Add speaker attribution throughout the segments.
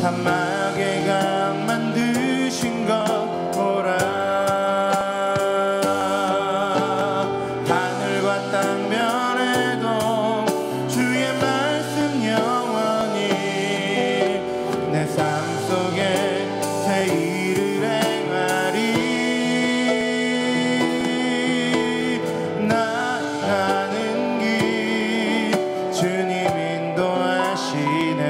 Speaker 1: 사막의 강 만드신 것 보라. 하늘과 땅 변해도 주의 말씀 영원히 내 삶 속에 새 일을 행하리. 나가는 길 주님 인도하시네.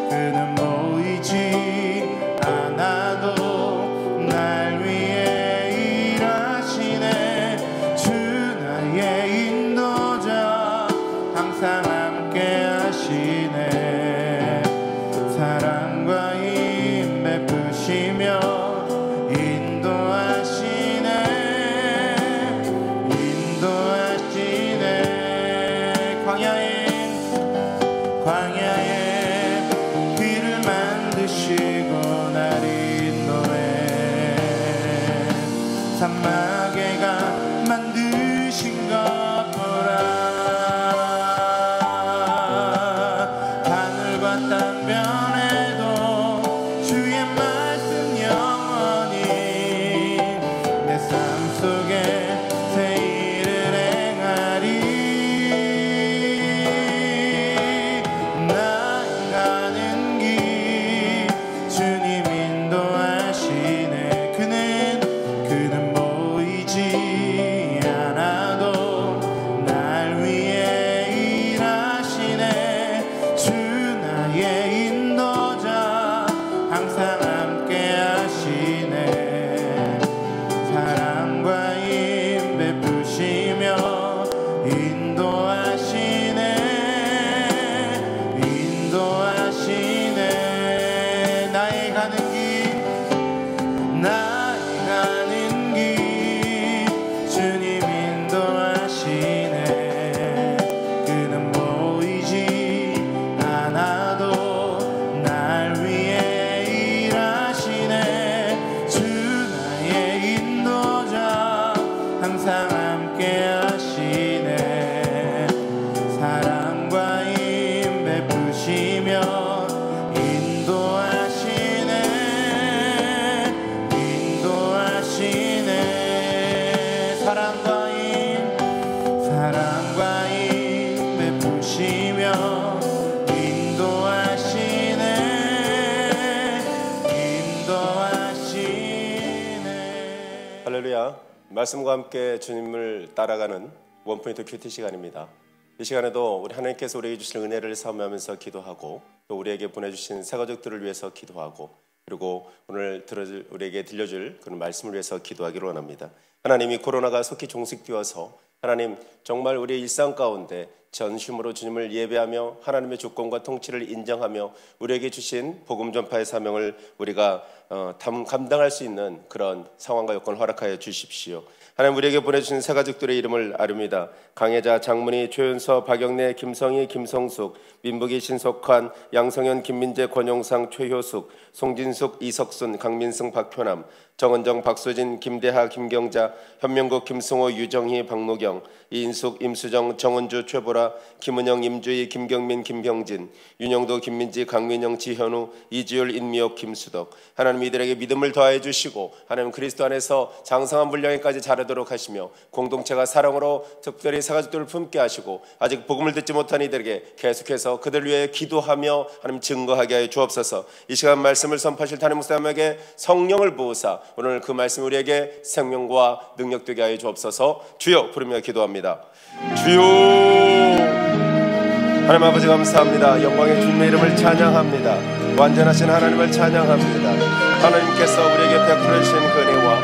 Speaker 1: 그는 보이지 않아도 날 위해 일하시네. 주 나의 인도자 항상 함께 하시네. 사랑과 힘 베푸시며 인도하시네. 인도하시네. 광야에 길을 만드시고 날 인도해. 사막의 강 만드신 것 보라. 하늘과 땅 변해도 주의 말씀 영원히 내 삶 속에 새 일을 행하리. 나가는 길 주님 인도하시네. 그는 보이지 않아도 날 위해 일하시네. 주 나의 인도자 항상 함께 하시네. 사랑과 힘 베푸시며 인도하시네. 인도하시네. 나의 가는 길 주님 인도하시네. 그는 보이지 않아도 날 위해 일하시네. 주 나의 인도자 항상 함께 하시네. 사랑과 힘 베푸시며 인도하시네. 인도하시네. 사랑과 힘 베푸시며 인도하시네. 인도하시네.
Speaker 2: 할렐루야. 말씀과 함께 주님을 따라가는 원포인트 큐티 시간입니다. 이 시간에도 우리 하나님께서 우리에게 주신 은혜를 사모하면서 기도하고, 또 우리에게 보내주신 새가족들을 위해서 기도하고, 그리고 오늘 우리에게 들려줄 그런 말씀을 위해서 기도하기로 원합니다. 하나님이 코로나가 속히 종식되어서 하나님 정말 우리의 일상 가운데 전심으로 주님을 예배하며 하나님의 주권과 통치를 인정하며 우리에게 주신 복음 전파의 사명을 우리가 감당할 수 있는 그런 상황과 여건을 허락하여 주십시오. 하나님 우리에게 보내주신 새 가족들의 이름을 아릅니다. 강혜자, 장문희, 최윤서, 박영래, 김성희, 김성숙, 민복이, 신석환, 양성현, 김민재, 권용상, 최효숙, 송진숙, 이석순, 강민승, 박효남, 정은정, 박소진, 김대하, 김경자, 현명국, 김승호, 유정희, 박노경, 이인숙, 임수정, 정은주, 최보라, 김은영, 임주희, 김경민, 김병진, 윤영도, 김민지, 강민영, 지현우, 이지율, 인미옥, 김수덕. 하나님 이들에게 믿음을 더하여 주시고 하나님 그리스도 안에서 장성한 분량에까지 자라도록 하시며 공동체가 사랑으로 특별히 새가족들을 품게 하시고 아직 복음을 듣지 못한 이들에게 계속해서 그들 위해 기도하며 하나님 증거하게 하여 주옵소서. 이 시간 말씀을 선포하실 담임 목사님에게 성령을 부으사 오늘 그 말씀 우리에게 생명과 능력 되게 하여 주옵소서. 주여 부르며 기도합니다. 주여. 하나님 아버지 감사합니다. 영광의 주님의 이름을 찬양합니다. 완전하신 하나님을 찬양합니다. 하나님께서 우리에게 베풀어 주신 그 은혜와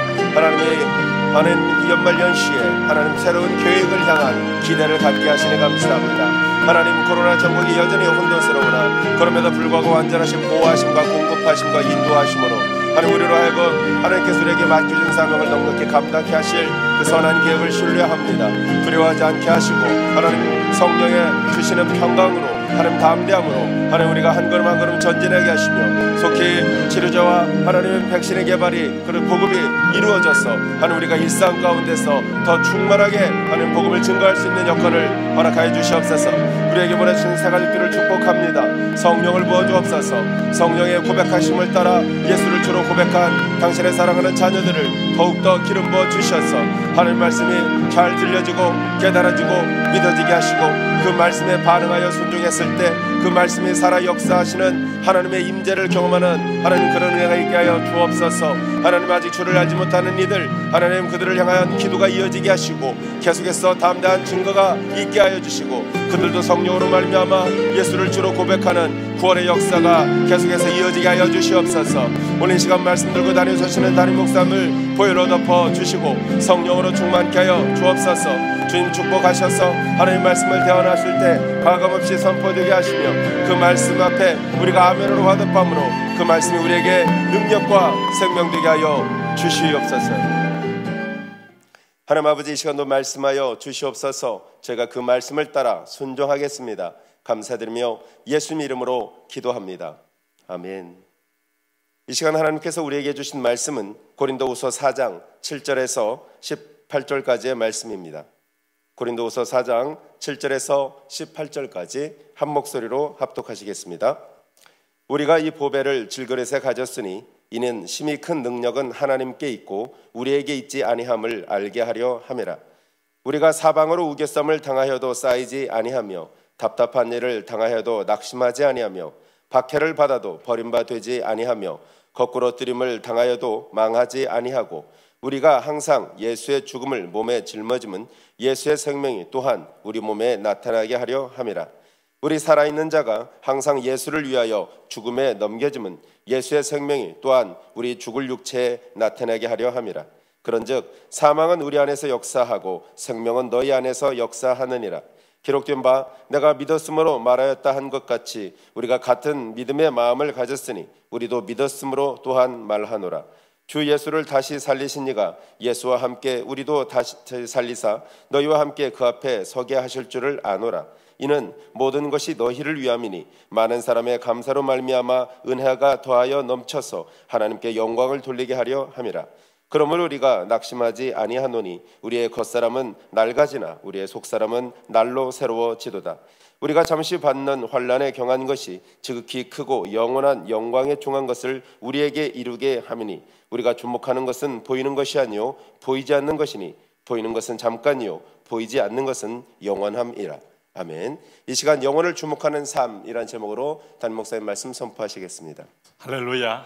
Speaker 2: 하나님 이 연말 연시에 하나님 새로운 계획을 향한 기대를 갖게 하시니 감사합니다. 하나님 코로나 전국이 여전히 혼돈스러우나 그럼에도 불구하고 완전하신 보호하심과 공급하심과 인도하심으로 하나님 우리로 하여금 하나님께서 우리에게 맡겨진 사명을 넉넉히 감당케 하실 그 선한 계획을 신뢰합니다. 두려워하지 않게 하시고 하나님 성령의 주시는 평강으로 하나님 담대함으로 하나님 우리가 한 걸음 한 걸음 전진하게 하시며 속히 치료제와 하나님의 백신의 개발이 그런 복음이 이루어져서 하나님 우리가 일상 가운데서 더 충만하게 하나님 복음을 증거할 수 있는 여건을 허락하여 주시옵소서. 우리에게 보내주신 새가족들을 축복합니다. 성령을 부어주옵소서. 성령의 고백하심을 따라 예수를 주로 고백한 당신의 사랑하는 자녀들을 더욱더 기름 부어 주셔서 하나님 말씀이 잘 들려지고 깨달아지고 믿어지게 하시고 그 말씀에 반응하여 순종했을 때 그 말씀이 살아 역사하시는 하나님의 임재를 경험하는 하나님 그런 은혜가 있게 하여 주옵소서. 하나님 아직 주를 알지 못하는 이들 하나님 그들을 향한 기도가 이어지게 하시고 계속해서 담대한 증거가 있게 하여 주시고 그들도 성령으로 말미암아 예수를 주로 고백하는 구원의 역사가 계속해서 이어지게 하여 주시옵소서. 오늘 이 시간 말씀 들고 다니시는 담임 목사님을 보혈로 덮어 주시고 성령으로 충만케 하여 주옵소서. 주님 축복하셔서 하나님 말씀을 대언하실 때 가감없이 선포되게 하시며 그 말씀 앞에 우리가 아멘으로 화답함으로 그 말씀이 우리에게 능력과 생명되게 하여 주시옵소서. 하나님 아버지 이 시간도 말씀하여 주시옵소서. 제가 그 말씀을 따라 순종하겠습니다. 감사드리며 예수님 이름으로 기도합니다. 아멘. 이 시간 하나님께서 우리에게 주신 말씀은 고린도후서 4장 7절에서 18절까지의 말씀입니다. 고린도후서 4장 7절에서 18절까지 한 목소리로 합독하시겠습니다. 우리가 이 보배를 질그릇에 가졌으니 이는 심히 큰 능력은 하나님께 있고 우리에게 있지 아니함을 알게 하려 함이라. 우리가 사방으로 우겨쌈을 당하여도 쌓이지 아니하며 답답한 일을 당하여도 낙심하지 아니하며 박해를 받아도 버림바 되지 아니하며 거꾸로 뜨림을 당하여도 망하지 아니하고 우리가 항상 예수의 죽음을 몸에 짊어짐은 예수의 생명이 또한 우리 몸에 나타나게 하려 함이라. 우리 살아있는 자가 항상 예수를 위하여 죽음에 넘겨짐은 예수의 생명이 또한 우리 죽을 육체에 나타나게 하려 함이라. 그런즉 사망은 우리 안에서 역사하고 생명은 너희 안에서 역사하느니라. 기록된 바 내가 믿었으므로 말하였다 한 것 같이 우리가 같은 믿음의 마음을 가졌으니 우리도 믿었으므로 또한 말하노라. 주 예수를 다시 살리신 이가 예수와 함께 우리도 다시 살리사 너희와 함께 그 앞에 서게 하실 줄을 아노라. 이는 모든 것이 너희를 위함이니 많은 사람의 감사로 말미암아 은혜가 더하여 넘쳐서 하나님께 영광을 돌리게 하려 함이라. 그러므로 우리가 낙심하지 아니하노니 우리의 겉사람은 낡아지나 우리의 속사람은 날로 새로워지도다. 우리가 잠시 받는 환난에 경한 것이 지극히 크고 영원한 영광에 중한 것을 우리에게 이루게 함이니 우리가 주목하는 것은 보이는 것이 아니요 보이지 않는 것이니 보이는 것은 잠깐이요 보이지 않는 것은 영원함이라. 아멘. 이 시간 영혼을 주목하는 삶이란 제목으로 담임 목사님 말씀 선포하시겠습니다.
Speaker 3: 할렐루야,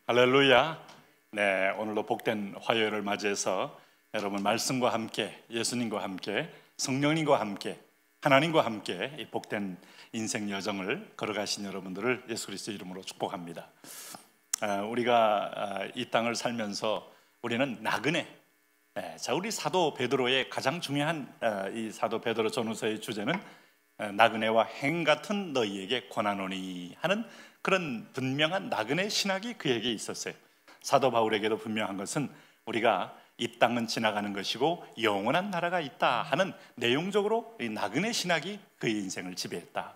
Speaker 3: 할렐루야. 네, 오늘도 복된 화요일을 맞이해서 여러분 말씀과 함께 예수님과 함께 성령님과 함께 하나님과 함께 이 복된 인생 여정을 걸어가신 여러분들을 예수 그리스도 이름으로 축복합니다. 우리가 이 땅을 살면서 우리는 나그네. 자, 우리 사도 베드로의 가장 중요한 이 사도 베드로 전후서의 주제는 나그네와 행 같은 너희에게 권하노니 하는 그런 분명한 나그네 신학이 그에게 있었어요. 사도 바울에게도 분명한 것은 우리가 이 땅은 지나가는 것이고 영원한 나라가 있다 하는 내용적으로 이 나그네 신학이 그의 인생을 지배했다.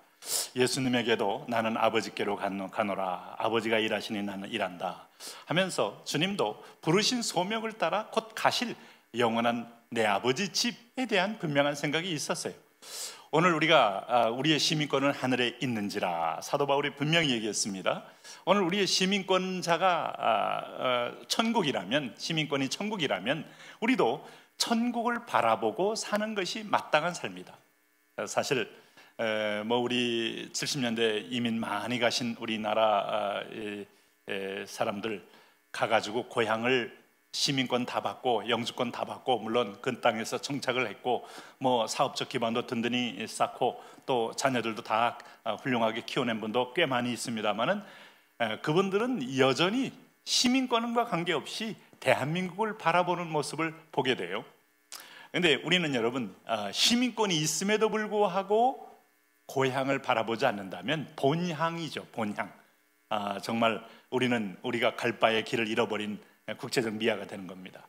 Speaker 3: 예수님에게도 나는 아버지께로 가노라, 아버지가 일하시니 나는 일한다 하면서 주님도 부르신 소명을 따라 곧 가실 영원한 내 아버지 집에 대한 분명한 생각이 있었어요. 오늘 우리가 우리의 시민권은 하늘에 있는지라 사도 바울이 분명히 얘기했습니다. 오늘 우리의 시민권자가 천국이라면, 시민권이 천국이라면 우리도 천국을 바라보고 사는 것이 마땅한 삶이다. 사실 우리 70년대 이민 많이 가신 우리나라 사람들 가가지고 고향을 시민권 다 받고 영주권 다 받고 물론 그 땅에서 정착을 했고 사업적 기반도 든든히 쌓고 또 자녀들도 다 훌륭하게 키워낸 분도 꽤 많이 있습니다만은 그분들은 여전히 시민권과 관계없이 대한민국을 바라보는 모습을 보게 돼요. 그런데 우리는 여러분 시민권이 있음에도 불구하고 고향을 바라보지 않는다면 본향이죠. 본향. 정말 우리가 갈 바의 길을 잃어버린 국제적 미아가 되는 겁니다.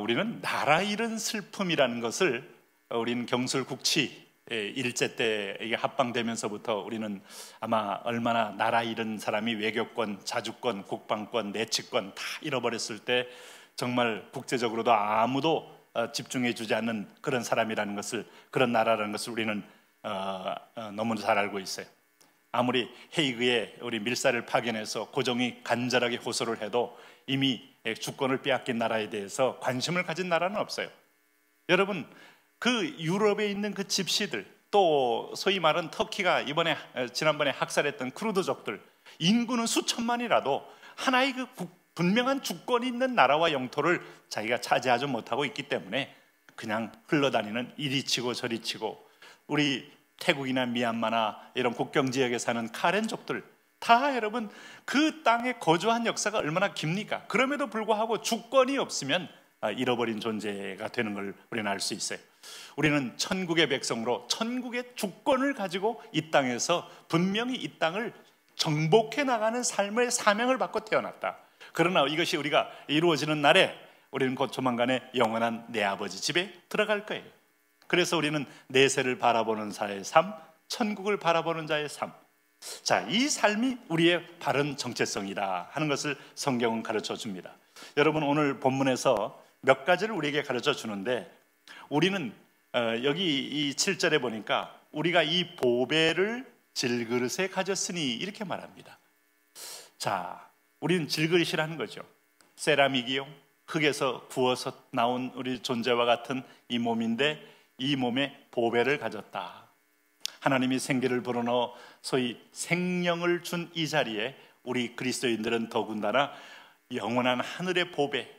Speaker 3: 우리는 나라 잃은 슬픔이라는 것을 우리는 경술국치 일제 때 이게 합방되면서부터 우리는 아마 얼마나 나라 잃은 사람이 외교권, 자주권, 국방권, 내치권 다 잃어버렸을 때 정말 국제적으로도 아무도 집중해 주지 않는 그런 사람이라는 것을, 그런 나라라는 것을 우리는 너무 잘 알고 있어요. 아무리 헤이그에 우리 밀사를 파견해서 고종이 간절하게 호소를 해도 이미 주권을 빼앗긴 나라에 대해서 관심을 가진 나라는 없어요. 여러분, 그 유럽에 있는 그 집시들, 또 소위 말하는 터키가 지난번에 학살했던 쿠르드족들, 인구는 수천만이라도 하나의 그 분명한 주권이 있는 나라와 영토를 자기가 차지하지 못하고 있기 때문에 그냥 흘러다니는 이리 치고 저리 치고, 우리 태국이나 미얀마나 이런 국경 지역에 사는 카렌족들 다 여러분 그 땅에 거주한 역사가 얼마나 깁니까? 그럼에도 불구하고 주권이 없으면 잃어버린 존재가 되는 걸 우리는 알 수 있어요. 우리는 천국의 백성으로 천국의 주권을 가지고 이 땅에서 분명히 이 땅을 정복해 나가는 삶의 사명을 받고 태어났다. 그러나 이것이 우리가 이루어지는 날에 우리는 곧 조만간에 영원한 내 아버지 집에 들어갈 거예요. 그래서 우리는 내세를 바라보는 자의 삶, 천국을 바라보는 자의 삶, 자, 이 삶이 우리의 바른 정체성이다 하는 것을 성경은 가르쳐 줍니다. 여러분, 오늘 본문에서 몇 가지를 우리에게 가르쳐 주는데, 우리는 여기 이 7절에 보니까 우리가 이 보배를 질그릇에 가졌으니 이렇게 말합니다. 자, 우리는 질그릇이라는 거죠. 세라믹이요, 흙에서 구워서 나온 우리 존재와 같은 이 몸인데, 이 몸에 보배를 가졌다. 하나님이 생기를 불어넣어 소위 생명을 준 이 자리에 우리 그리스도인들은 더군다나 영원한 하늘의 보배,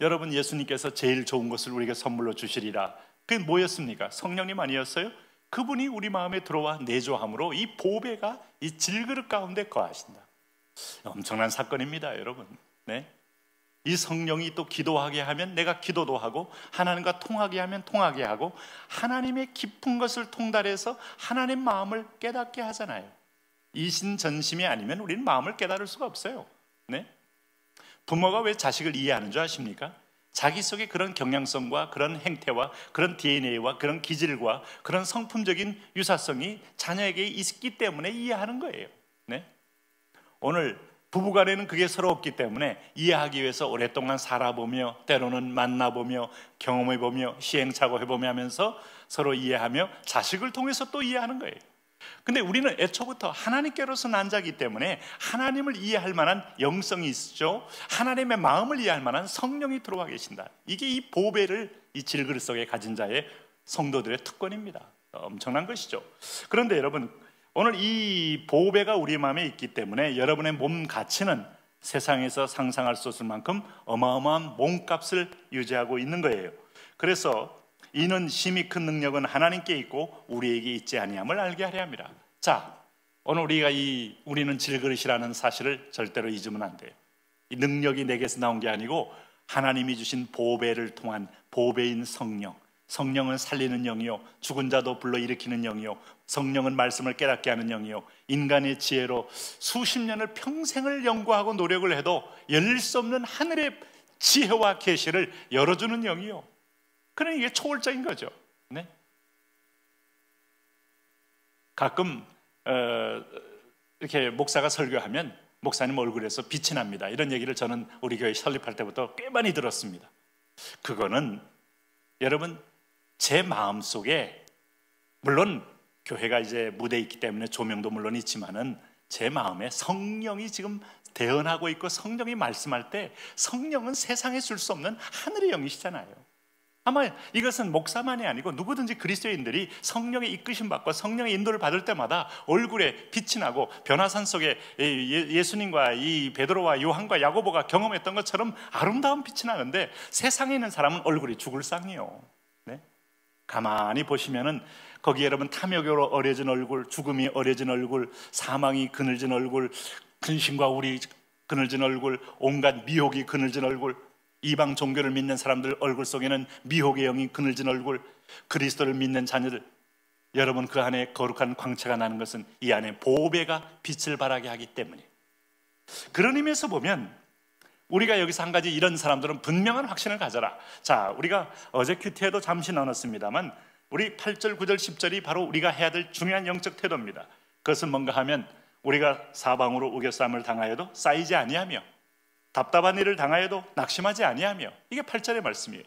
Speaker 3: 여러분, 예수님께서 제일 좋은 것을 우리에게 선물로 주시리라. 그게 뭐였습니까? 성령님 아니었어요? 그분이 우리 마음에 들어와 내조함으로 이 보배가 이 질그릇 가운데 거하신다. 엄청난 사건입니다, 여러분. 네? 이 성령이 또 기도하게 하면 내가 기도도 하고, 하나님과 통하게 하면 통하게 하고, 하나님의 깊은 것을 통달해서 하나님 마음을 깨닫게 하잖아요. 이신전심이 아니면 우리는 마음을 깨달을 수가 없어요. 네? 부모가 왜 자식을 이해하는 줄 아십니까? 자기 속에 그런 경향성과 그런 행태와 그런 DNA와 그런 기질과 그런 성품적인 유사성이 자녀에게 있기 때문에 이해하는 거예요. 네? 오늘 부부간에는 그게 서로 없기 때문에 이해하기 위해서 오랫동안 살아보며, 때로는 만나보며, 경험해보며, 시행착오해보며 하면서 서로 이해하며 자식을 통해서 또 이해하는 거예요. 근데 우리는 애초부터 하나님께로서 난 자이기 때문에 하나님을 이해할 만한 영성이 있죠. 하나님의 마음을 이해할 만한 성령이 들어와 계신다. 이게 이 보배를 이 질그릇 속에 가진 자의 성도들의 특권입니다. 엄청난 것이죠. 그런데 여러분, 오늘 이 보배가 우리 마음에 있기 때문에 여러분의 몸 가치는 세상에서 상상할 수 없을 만큼 어마어마한 몸값을 유지하고 있는 거예요. 그래서 이는 심히 큰 능력은 하나님께 있고 우리에게 있지 아니함을 알게 하려 합니다. 자, 오늘 우리는 질그릇이라는 사실을 절대로 잊으면 안 돼요. 이 능력이 내게서 나온 게 아니고 하나님이 주신 보배를 통한 보배인 성령. 성령은 살리는 영이요, 죽은 자도 불러일으키는 영이요, 성령은 말씀을 깨닫게 하는 영이요, 인간의 지혜로 수십 년을 평생을 연구하고 노력을 해도 열릴 수 없는 하늘의 지혜와 계시를 열어주는 영이요. 그러니 이게 초월적인 거죠. 네? 가끔 이렇게 목사가 설교하면 목사님 얼굴에서 빛이 납니다. 이런 얘기를 저는 우리 교회 설립할 때부터 꽤 많이 들었습니다. 그거는 여러분, 제 마음속에, 물론 교회가 이제 무대에 있기 때문에 조명도 물론 있지만은 제 마음에 성령이 지금 대언하고 있고, 성령이 말씀할 때 성령은 세상에 줄 수 없는 하늘의 영이시잖아요. 아마 이것은 목사만이 아니고 누구든지 그리스도인들이 성령의 이끄심 받고 성령의 인도를 받을 때마다 얼굴에 빛이 나고, 변화산 속에 예수님과 이 베드로와 요한과 야고보가 경험했던 것처럼 아름다운 빛이 나는데, 세상에 있는 사람은 얼굴이 죽을 상이요. 네? 가만히 보시면은 거기 여러분 탐욕으로 어려진 얼굴, 죽음이 어려진 얼굴, 사망이 그늘진 얼굴, 근심과 우리 그늘진 얼굴, 온갖 미혹이 그늘진 얼굴, 이방 종교를 믿는 사람들 얼굴 속에는 미혹의 영이 그늘진 얼굴, 그리스도를 믿는 자녀들, 여러분 그 안에 거룩한 광채가 나는 것은 이 안에 보배가 빛을 발하게 하기 때문에. 그런 의미에서 보면 우리가 여기서 한 가지, 이런 사람들은 분명한 확신을 가져라. 자, 우리가 어제 큐티에도 잠시 나눴습니다만 우리 8절, 9절, 10절이 바로 우리가 해야 될 중요한 영적 태도입니다. 그것은 뭔가 하면 우리가 사방으로 우겨쌈을 당하여도 쌓이지 아니하며, 답답한 일을 당하여도 낙심하지 아니하며, 이게 8절의 말씀이에요.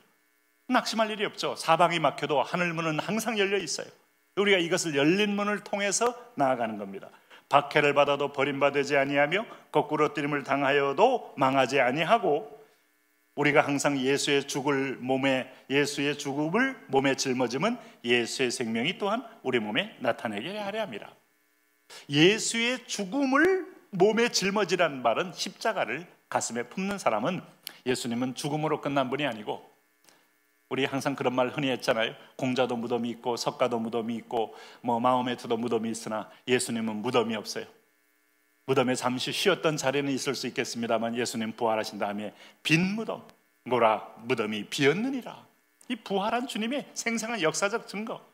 Speaker 3: 낙심할 일이 없죠. 사방이 막혀도 하늘 문은 항상 열려 있어요. 우리가 이것을 열린 문을 통해서 나아가는 겁니다. 박해를 받아도 버림받지 아니하며 거꾸로 뜨림을 당하여도 망하지 아니하고, 우리가 항상 예수의 죽음을 몸에 짊어지면 예수의 생명이 또한 우리 몸에 나타내게 하려 합니다. 예수의 죽음을 몸에 짊어지라는 말은 십자가를 가슴에 품는 사람은, 예수님은 죽음으로 끝난 분이 아니고, 우리 항상 그런 말 흔히 했잖아요. 공자도 무덤이 있고 석가도 무덤이 있고 마호메트도 무덤이 있으나 예수님은 무덤이 없어요. 무덤에 잠시 쉬었던 자리는 있을 수 있겠습니다만 예수님 부활하신 다음에 빈 무덤, 고라 무덤이 비었느니라. 이 부활한 주님의 생생한 역사적 증거.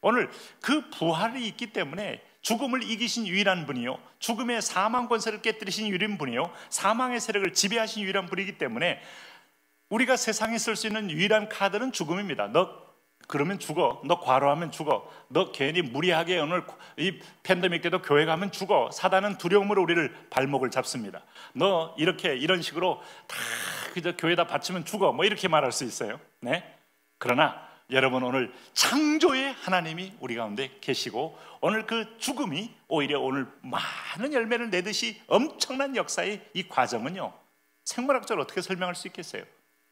Speaker 3: 오늘 그 부활이 있기 때문에 죽음을 이기신 유일한 분이요, 죽음의 사망 권세를 깨뜨리신 유일한 분이요, 사망의 세력을 지배하신 유일한 분이기 때문에 우리가 세상에 쓸 수 있는 유일한 카드는 죽음입니다. 너 그러면 죽어, 너 과로하면 죽어, 너 괜히 무리하게 오늘 이 팬데믹 때도 교회 가면 죽어. 사단은 두려움으로 우리를 발목을 잡습니다. 너 이런 식으로 다 그저 교회다 바치면 죽어, 이렇게 말할 수 있어요. 네? 그러나 여러분, 오늘 창조의 하나님이 우리 가운데 계시고, 오늘 그 죽음이 오히려 오늘 많은 열매를 내듯이 엄청난 역사의 이 과정은요, 생물학적으로 어떻게 설명할 수 있겠어요?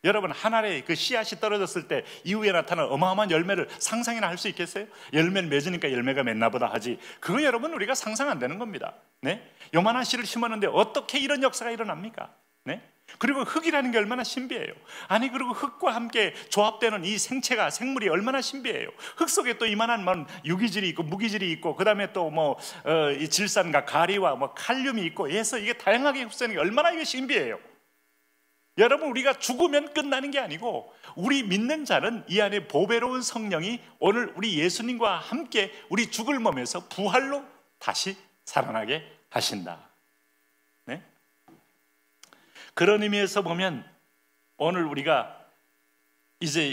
Speaker 3: 여러분, 한 알에 그 씨앗이 떨어졌을 때 이후에 나타난 어마어마한 열매를 상상이나 할 수 있겠어요? 열매를 맺으니까 열매가 맺나 보다 하지, 그거 여러분 우리가 상상 안 되는 겁니다. 네? 요만한 씨를 심었는데 어떻게 이런 역사가 일어납니까? 네? 그리고 흙이라는 게 얼마나 신비해요. 아니, 그리고 흙과 함께 조합되는 이 생물이 얼마나 신비해요. 흙 속에 또 이만한 유기질이 있고 무기질이 있고, 그 다음에 또 이 질산과 가리와 칼륨이 있고 해서 이게 다양하게 흡수되는 게 얼마나 이게 신비해요. 여러분, 우리가 죽으면 끝나는 게 아니고, 우리 믿는 자는 이 안에 보배로운 성령이 오늘 우리 예수님과 함께 우리 죽을 몸에서 부활로 다시 살아나게 하신다. 네? 그런 의미에서 보면 오늘 우리가 이제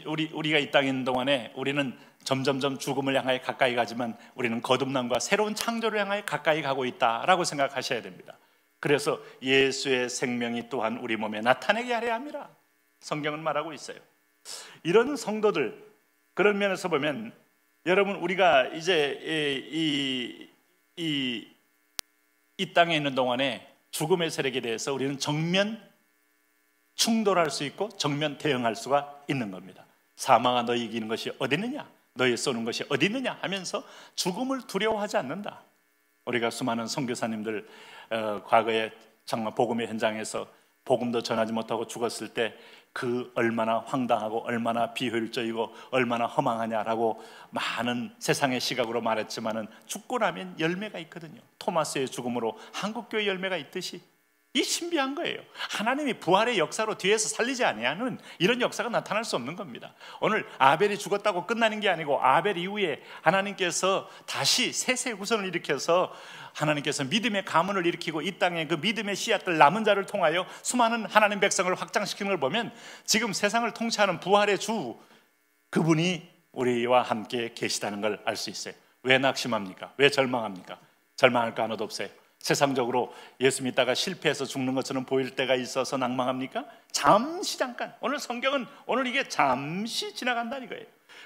Speaker 3: 우리가 이 땅에 있는 동안에 우리는 점점점 죽음을 향하여 가까이 가지만 우리는 거듭남과 새로운 창조를 향하여 가까이 가고 있다라고 생각하셔야 됩니다. 그래서 예수의 생명이 또한 우리 몸에 나타내게 하려 함이라 성경은 말하고 있어요. 이런 성도들, 그런 면에서 보면 여러분, 우리가 이제 이 땅에 있는 동안에 죽음의 세력에 대해서 우리는 정면 충돌할 수 있고 정면 대응할 수가 있는 겁니다. 사망아, 너희 이기는 것이 어디 있느냐, 너희 쏘는 것이 어디 있느냐 하면서 죽음을 두려워하지 않는다. 우리가 수많은 선교사님들 과거에 정말 복음의 현장에서 복음도 전하지 못하고 죽었을 때 그 얼마나 황당하고 얼마나 비효율적이고 얼마나 허망하냐라고 많은 세상의 시각으로 말했지만은 죽고 나면 열매가 있거든요. 토마스의 죽음으로 한국교회 열매가 있듯이 이 신비한 거예요. 하나님이 부활의 역사로 뒤에서 살리지 아니하는 이런 역사가 나타날 수 없는 겁니다. 오늘 아벨이 죽었다고 끝나는 게 아니고, 아벨 이후에 하나님께서 다시 세세 후손을 일으켜서 하나님께서 믿음의 가문을 일으키고 이 땅에 그 믿음의 씨앗들 남은 자를 통하여 수많은 하나님 백성을 확장시키는 걸 보면 지금 세상을 통치하는 부활의 주, 그분이 우리와 함께 계시다는 걸 알 수 있어요. 왜 낙심합니까? 왜 절망합니까? 절망할 거 하나도 없어요. 세상적으로 예수 믿다가 실패해서 죽는 것처럼 보일 때가 있어서 낭망합니까? 잠시 잠깐. 오늘 성경은 오늘 이게 잠시 지나간다는 거예요.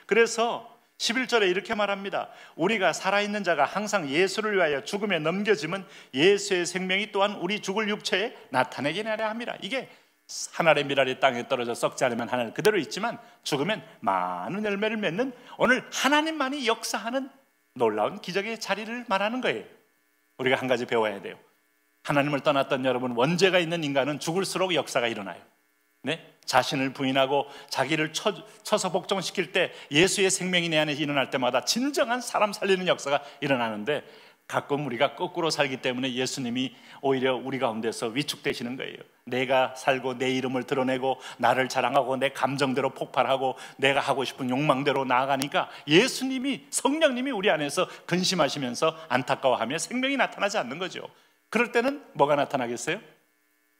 Speaker 3: 그래서 11절에 이렇게 말합니다. 우리가 살아있는 자가 항상 예수를 위하여 죽음에 넘겨지면 예수의 생명이 또한 우리 죽을 육체에 나타내게 하려 합니다. 이게 하늘의 미랄이 땅에 떨어져 썩지 않으면 하늘 그대로 있지만 죽으면 많은 열매를 맺는, 오늘 하나님만이 역사하는 놀라운 기적의 자리를 말하는 거예요. 우리가 한 가지 배워야 돼요. 하나님을 떠났던 여러분, 원죄가 있는 인간은 죽을수록 역사가 일어나요. 네? 자신을 부인하고 자기를 쳐서 복종시킬 때 예수의 생명이 내 안에 일어날 때마다 진정한 사람 살리는 역사가 일어나는데, 가끔 우리가 거꾸로 살기 때문에 예수님이 오히려 우리 가운데서 위축되시는 거예요. 내가 살고 내 이름을 드러내고 나를 자랑하고 내 감정대로 폭발하고 내가 하고 싶은 욕망대로 나아가니까 예수님이, 성령님이 우리 안에서 근심하시면서 안타까워하며 생명이 나타나지 않는 거죠. 그럴 때는 뭐가 나타나겠어요?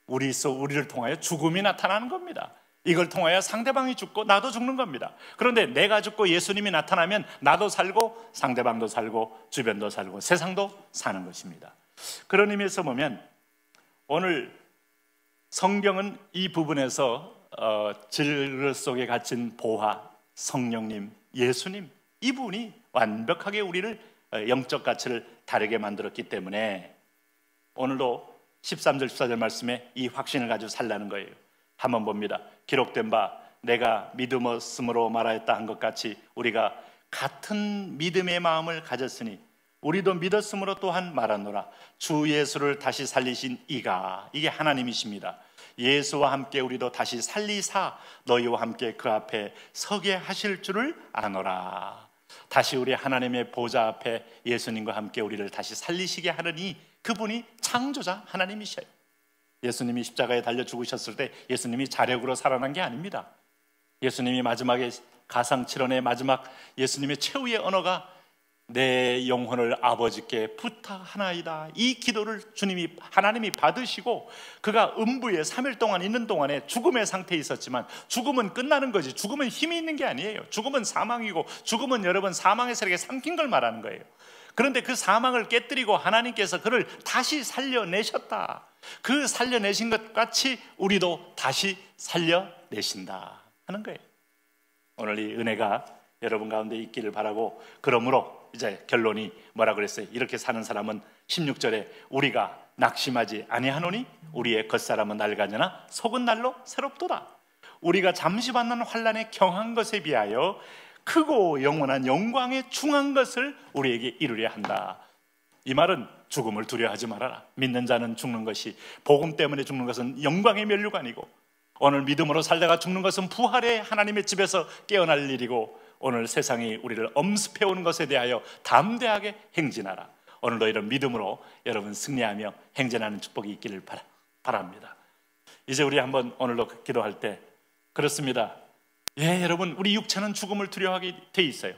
Speaker 3: 우리를 통하여 죽음이 나타나는 겁니다. 이걸 통하여 상대방이 죽고 나도 죽는 겁니다. 그런데 내가 죽고 예수님이 나타나면 나도 살고 상대방도 살고 주변도 살고 세상도 사는 것입니다. 그런 의미에서 보면 오늘 성경은 이 부분에서 진리 속에 갇힌 보화, 성령님, 예수님, 이분이 완벽하게 우리를 영적 가치를 다르게 만들었기 때문에 오늘도 13절 14절 말씀에 이 확신을 가지고 살라는 거예요. 한번 봅니다. 기록된 바 내가 믿음으로 말하였다 한 것 같이 우리가 같은 믿음의 마음을 가졌으니 우리도 믿었으므로 또한 말하노라. 주 예수를 다시 살리신 이가, 이게 하나님이십니다. 예수와 함께 우리도 다시 살리사 너희와 함께 그 앞에 서게 하실 줄을 아노라. 다시 우리 하나님의 보좌 앞에 예수님과 함께 우리를 다시 살리시게 하느니 그분이 창조자 하나님이셔요. 예수님이 십자가에 달려 죽으셨을 때 예수님이 자력으로 살아난 게 아닙니다. 예수님이 마지막에 가상칠언의 마지막 예수님의 최후의 언어가 내 영혼을 아버지께 부탁하나이다. 이 기도를 하나님이 받으시고 그가 음부에 3일 동안 있는 동안에 죽음의 상태에 있었지만 죽음은 끝나는 거지, 죽음은 힘이 있는 게 아니에요. 죽음은 사망이고 죽음은 여러분 사망의 세력에 삼킨 걸 말하는 거예요. 그런데 그 사망을 깨뜨리고 하나님께서 그를 다시 살려내셨다. 그 살려내신 것 같이 우리도 다시 살려내신다 하는 거예요. 오늘 이 은혜가 여러분 가운데 있기를 바라고, 그러므로 이제 결론이 뭐라 그랬어요? 이렇게 사는 사람은 16절에 우리가 낙심하지 아니하노니 우리의 겉사람은 낡아져나 속은 날로 새롭도다. 우리가 잠시 받는 환난에 경한 것에 비하여 크고 영원한 영광에 중한 것을 우리에게 이루려 한다. 이 말은 죽음을 두려워하지 말아라. 믿는 자는 죽는 것이, 복음 때문에 죽는 것은 영광의 면류관이고 오늘 믿음으로 살다가 죽는 것은 부활의 하나님의 집에서 깨어날 일이고 오늘 세상이 우리를 엄습해오는 것에 대하여 담대하게 행진하라. 오늘도 이런 믿음으로 여러분 승리하며 행진하는 축복이 있기를 바랍니다. 이제 우리 한번 오늘도 기도할 때 그렇습니다. 예, 여러분, 우리 육체는 죽음을 두려워하게 돼 있어요.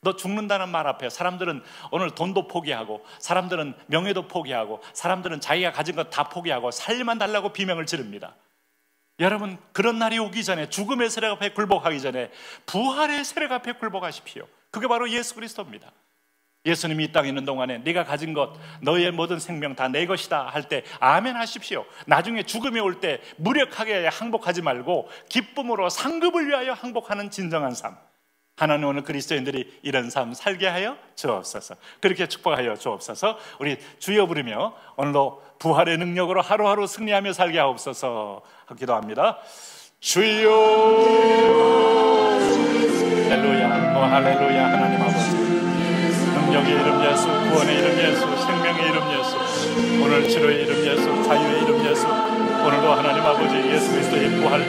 Speaker 3: 너 죽는다는 말 앞에 사람들은 오늘 돈도 포기하고 사람들은 명예도 포기하고 사람들은 자기가 가진 것 다 포기하고 살만 달라고 비명을 지릅니다. 여러분, 그런 날이 오기 전에, 죽음의 세력 앞에 굴복하기 전에 부활의 세력 앞에 굴복하십시오. 그게 바로 예수 그리스도입니다. 예수님이 이 땅에 있는 동안에 네가 가진 것, 너의 모든 생명 다 내 것이다 할 때 아멘 하십시오. 나중에 죽음이 올 때 무력하게 항복하지 말고 기쁨으로 상급을 위하여 항복하는 진정한 삶, 하나님 오늘 그리스도인들이 이런 삶 살게 하여 주옵소서. 그렇게 축복하여 주옵소서. 우리 주여 부르며 오늘도 부활의 능력으로 하루하루 승리하며 살게 하옵소서 기도합니다. 주여. 할렐루야, 할렐루야. 하나님 아버지, 능력의 이름 예수, 구원의 이름 예수, 생명의 이름 예수, 오늘 치료의 이름 예수, 자유의 이름 예수, 오늘도 하나님 아버지 예수 그리스도의 부활,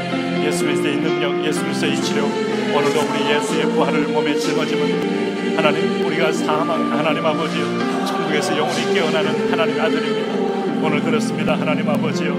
Speaker 3: 예수 그리스도의 능력, 예수 그리스도의 치료, 오늘도 우리 예수의 부활을 몸에 짊어지면 하나님, 우리가 사망, 하나님 아버지 천국에서 영원히 깨어나는 하나님 아들입니다. 오늘 그렇습니다. 하나님 아버지요,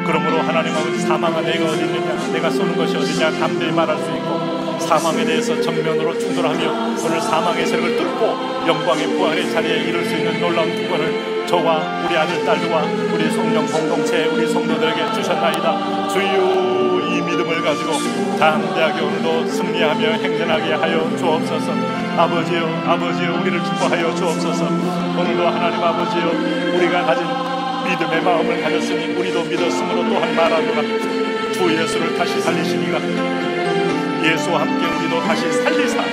Speaker 3: 그러므로 하나님 아버지 사망아 내가 어디 있느냐, 내가 쏘는 것이 어디냐 담대히 말할 수 있고 사망에 대해서 정면으로 충돌하며 오늘 사망의 세력을 뚫고 영광의 부활의 자리에 이룰 수 있는 놀라운 특권을 저와 우리 아들 딸과 우리 성령 공동체 우리 성도들에게 주셨나이다. 주여, 이 믿음을 가지고 담대하게 오늘도 승리하며 행진하게 하여 주옵소서. 아버지여, 아버지여, 우리를 축복하여 주옵소서. 오늘도 하나님 아버지여, 우리가 가진 믿음의 마음을 가졌으니 우리도 믿었으므로 또한 말하노라. 주 예수를 다시 살리시니가 예수와 함께 우리도 다시 살리사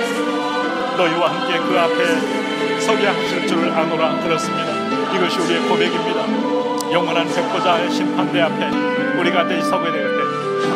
Speaker 3: 너희와 함께 그 앞에 서게 하실 줄을 아노라. 그렇습니다. 이것이 우리의 고백입니다. 영원한 백보자의 심판대 앞에 우리가 다시 서게 될 때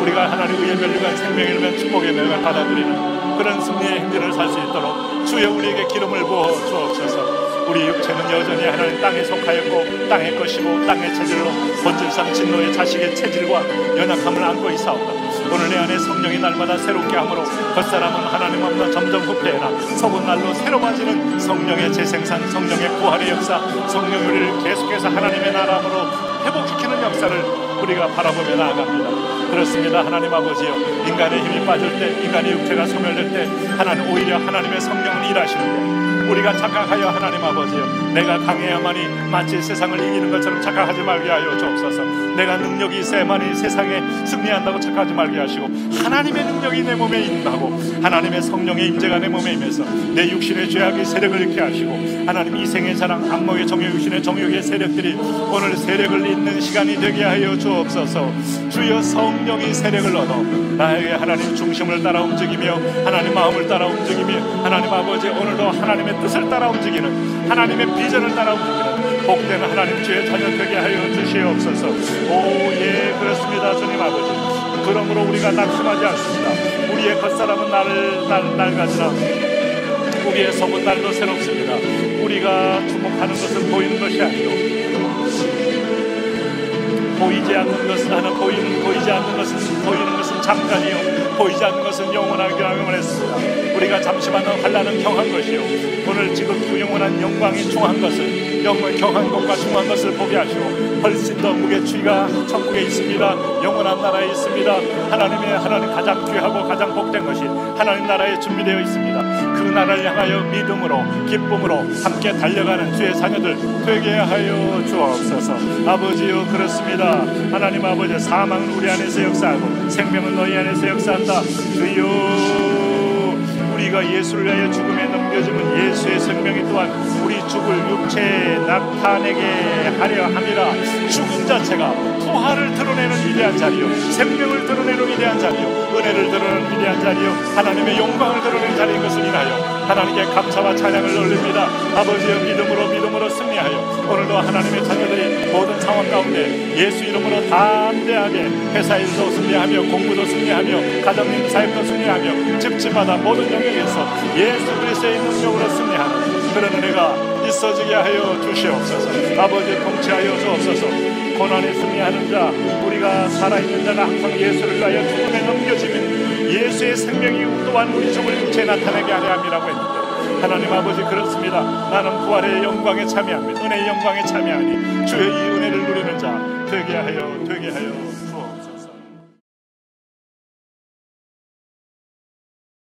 Speaker 3: 우리가 하나님의 면류관 생명의 면 축복의 면을 받아들이는 그런 승리의 행진을 살 수 있도록 주여 우리에게 기름을 부어 주옵소서. 우리 육체는 여전히 하나님 땅에 속하였고 땅의 것이고 땅의 체질로 본질상 진노의 자식의 체질과 연약함을 안고 있사오다. 오늘 내 안에 성령이 날마다 새롭게 함으로 겉사람은 하나님 앞으로 점점 후패해나 속은 날로 새로워지는 성령의 재생산, 성령의 부활의 역사, 성령 우리를 계속해서 하나님의 나라로 회복시키는 역사를 우리가 바라보며 나아갑니다. 그렇습니다. 하나님 아버지여, 인간의 힘이 빠질 때, 인간의 육체가 소멸될 때 하나님 오히려 하나님의 성령은 일하시는데 우리가 착각하여 하나님 아버지여, 내가 강해야만이 마치 세상을 이기는 것처럼 착각하지 말게 하여 주옵소서. 내가 능력이 있어야만이 세상에 승리한다고 착각하지 말게 하시고 하나님의 능력이 내 몸에 임하고 하나님의 성령의 임재가 내 몸에 임해서 내 육신의 죄악의 세력을 잃게 하시고 하나님 이생의 자랑, 악몽의 정욕, 육신의 정욕의 세력들이 오늘 세력을 잇는 시간이 영광이 되게 하여 주옵소서. 주여 성령이 세력을 얻어 나에게 하나님 중심을 따라 움직이며 하나님 마음을 따라 움직이며 하나님 아버지 오늘도 하나님의 뜻을 따라 움직이는 하나님의 비전을 따라 움직이는 복된 하나님 주의 자녀 되게 하여 주시옵소서. 예, 그렇습니다. 주님 아버지, 그러므로 우리가 낙심하지 않습니다. 우리의 겉사람은 낡아지나 우리의 속은 날도 새롭습니다. 우리가 주목하는 것은 보이는 것이 아니요 보이지 않는 것은 보이지 않는 것은 보이는 것은 잠깐이요 보이지 않는 것은 영원하게 영원했습니다. 우리가 잠시만은 환난은 경한 것이요 오늘 지금 그 영원한 영광이 중한 것을 경한 것과 중한 것을 보게 하시고 훨씬 더 무게추이가 천국에 있습니다. 영원한 나라에 있습니다. 하나님 가장 귀하고 가장 복된 것이 하나님 나라에 준비되어 있습니다. 그 나라를 향하여 믿음으로 기쁨으로 함께 달려가는 주의 자녀들 되게 하여 주옵소서. 아버지요, 그렇습니다. 하나님 아버지, 사망은 우리 안에서 역사하고 생명은 너희 안에서 역사한다. 주여, 우리가 예수를 위하여 죽음에 넘겨지면 예수의 생명이 또한 우리 죽을 육체에 나타내게 하려 함이라. 죽음 자체가 부활을 드러내는 위대한 자리요 생명을 드러내는 위대한 자리요 은혜를 드러내는 위대한 자리요 하나님의 영광을 드러내는 자리인 것을 인하여 하나님께 감사와 찬양을 올립니다. 아버지여, 믿음으로 승리하여 오늘도 하나님의 자녀들이 모든 상황 가운데 예수 이름으로 담대하게 회사일도 승리하며 공부도 승리하며 가정님 사역도 승리하며 집집마다 모든 영역에서 예수 그리스도의 능력으로 승리하는 그런 은혜가 있어지게 하여 주시옵소서. 아버지, 통치하여 주옵소서. 고난에 승리하는 자, 우리가 살아있는 자가 항상 예수를 위하여 죽음에 넘겨지면 예수의 생명이 또한 우리 죽을 육체에 나타나게 하려 함이라고 했는데 하나님 아버지, 그렇습니다. 나는 부활의 영광에 참여합니다. 은혜의 영광에 참여하니 주의 이 은혜를 누리는 자 되게 하여